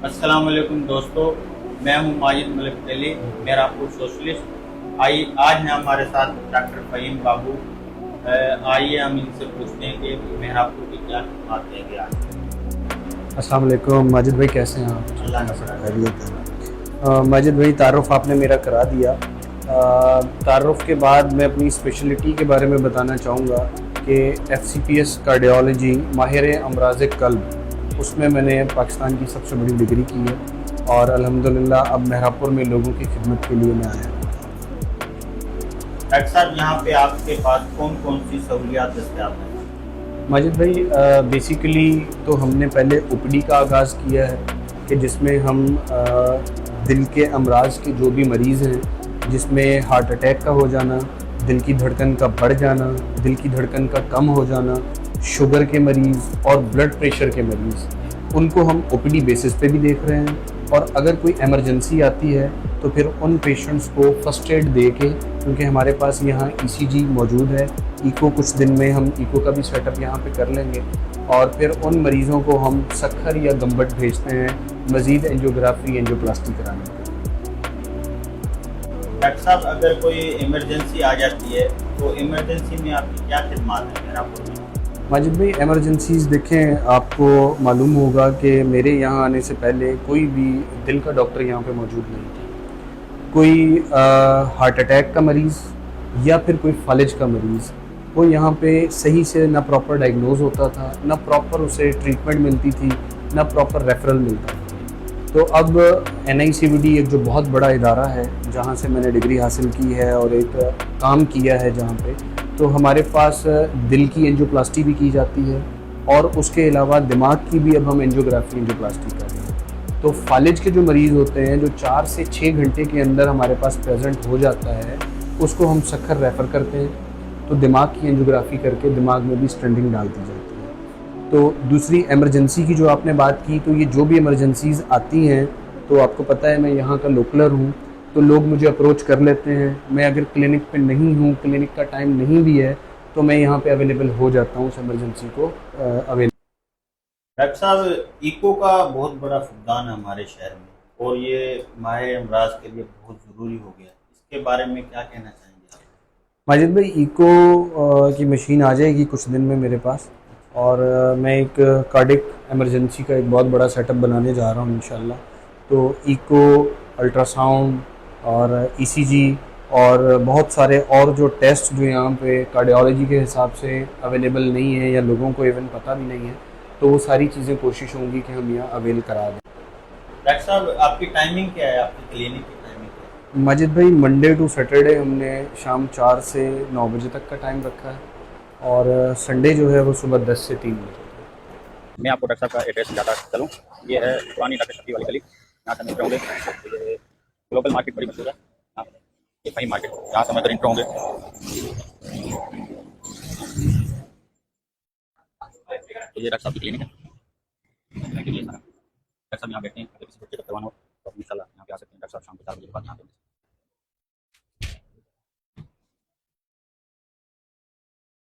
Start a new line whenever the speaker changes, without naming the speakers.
अस्सलाम वालेकुम दोस्तों, मैं हूं माजिद मलिक अली, मेहरापुर सोशलिस्ट। आज हैं हमारे साथ डॉक्टर फ़हीम बाबू। आइए हम इनसे पूछते हैं कि मेहरापुर की क्या खिदमत देंगे आज।
अस्सलाम वालेकुम माजिद भाई, कैसे हैं आप?
अल्लाह का शुक्र।
खैरियत है। माजिद भाई, तारुफ आपने मेरा करा दिया। तारुफ के बाद मैं अपनी स्पेशलिटी के बारे में बताना चाहूँगा कि FCPS कार्डियोलॉजी माहिर अमराज़ क़ल्ब, उसमें मैंने पाकिस्तान की सबसे बड़ी डिग्री की है और अल्हम्दुलिल्लाह अब मेहरापुर में लोगों की खिदमत के लिए मैं आया हूँ।
डॉक्टर साहब, यहाँ पे आपके पास कौन कौन सी सहूलियात दस्तियाब हैं?
माजिद भाई, बेसिकली तो हमने पहले OPD का आगाज़ किया है कि जिसमें हम दिल के अमराज के जो भी मरीज़ हैं, जिसमें हार्ट अटैक का हो जाना, दिल की धड़कन का बढ़ जाना, दिल की धड़कन का कम हो जाना, शुगर के मरीज़ और ब्लड प्रेशर के मरीज़, उनको हम OPD बेसिस पे भी देख रहे हैं। और अगर कोई इमरजेंसी आती है तो फिर उन पेशेंट्स को फ़र्स्ट एड दे के, क्योंकि हमारे पास यहाँ ECG मौजूद है, इको कुछ दिन में हम इको का भी सेटअप यहाँ पे कर लेंगे, और फिर उन मरीज़ों को हम सक्खर या गम्बट भेजते हैं मज़ीद एंजियोग्राफी एंजियोप्लास्टी कराने के लिए।
डॉक्टर साहब, अगर कोई इमरजेंसी आ जाती है तो इमरजेंसी में आपकी क्या खिदमत है मेहरापुर में?
माजिद भाई, एमरजेंसीज़ देखें, आपको मालूम होगा कि मेरे यहाँ आने से पहले कोई भी दिल का डॉक्टर यहाँ पे मौजूद नहीं था। कोई हार्ट अटैक का मरीज़ या फिर कोई फालिज का मरीज़, वो यहाँ पे सही से ना प्रॉपर डायग्नोज होता था, ना प्रॉपर उसे ट्रीटमेंट मिलती थी, ना प्रॉपर रेफरल मिलता था। तो अब NICVD एक जो बहुत बड़ा इदारा है जहाँ से मैंने डिग्री हासिल की है और एक काम किया है जहाँ पे, तो हमारे पास दिल की एंजियोप्लास्टी भी की जाती है और उसके अलावा दिमाग की भी अब हम एंजियोग्राफी एंजियोप्लास्टी कर रहे हैं। तो फालिज के जो मरीज़ होते हैं, जो 4 से 6 घंटे के अंदर हमारे पास प्रेजेंट हो जाता है, उसको हम सक्खर रेफ़र करते हैं। तो दिमाग की एंजियोग्राफी करके दिमाग में भी स्टेंटिंग डाल दी जाती है। तो दूसरी इमरजेंसी की जो आपने बात की, तो ये जो भी इमरजेंसीज़ आती हैं, तो आपको पता है मैं यहाँ का लोकलर हूँ, तो लोग मुझे अप्रोच कर लेते हैं। मैं अगर क्लिनिक पे नहीं हूँ, क्लिनिक का टाइम नहीं भी है, तो मैं यहाँ पे अवेलेबल हो जाता हूँ उस इमरजेंसी को अवेल।
डॉक्टर साहब, इको का बहुत बड़ा फुकदान है हमारे शहर में और ये माहे अमराज के लिए बहुत ज़रूरी हो गया। इसके बारे में क्या कहना चाहेंगे आप?
माजिद भाई, इको की मशीन आ जाएगी कुछ दिन में मेरे पास, और मैं एक कार्डिक इमरजेंसी का एक बहुत बड़ा सेटअप बनाने जा रहा हूँ इंशाल्लाह। तो इको, अल्ट्रासाउंड और ECG और बहुत सारे और जो टेस्ट जो यहाँ पे कार्डियोलॉजी के हिसाब से अवेलेबल नहीं है या लोगों को इवन पता भी नहीं है, तो वो सारी चीज़ें कोशिश होंगी कि हम यहाँ अवेल करा दें।
डॉक्टर साहब, आपकी टाइमिंग क्या है? आपकी क्लिनिक की टाइमिंग क्या है?
माजिद भाई, मंडे टू सैटरडे हमने शाम 4 से 9 बजे तक का टाइम रखा है, और संडे जो है वो सुबह 10 से 3 बजे।
मैं आपको डॉक्टर साहब का एड्रेस बताता चलूँ। ये है पुरानी डॉक्टर शक्ति वाली गली, यहाँ से एंटर होंगे। ये ग्लोबल मार्केट बड़ी मशहूर है, हाँ, ये वही मार्केट, यहाँ से अंदर एंटर होंगे। तो ये डॉक्टर साहब की क्लिनिक है। डॉक्टर साहब यहाँ बैठते हैं, अगर किसी को चेकअप करवाना हो तो इंशाल्लाह यहाँ पे आ सकते हैं। डॉक्टर साहब शाम को 4 बजे के बाद यहाँ पे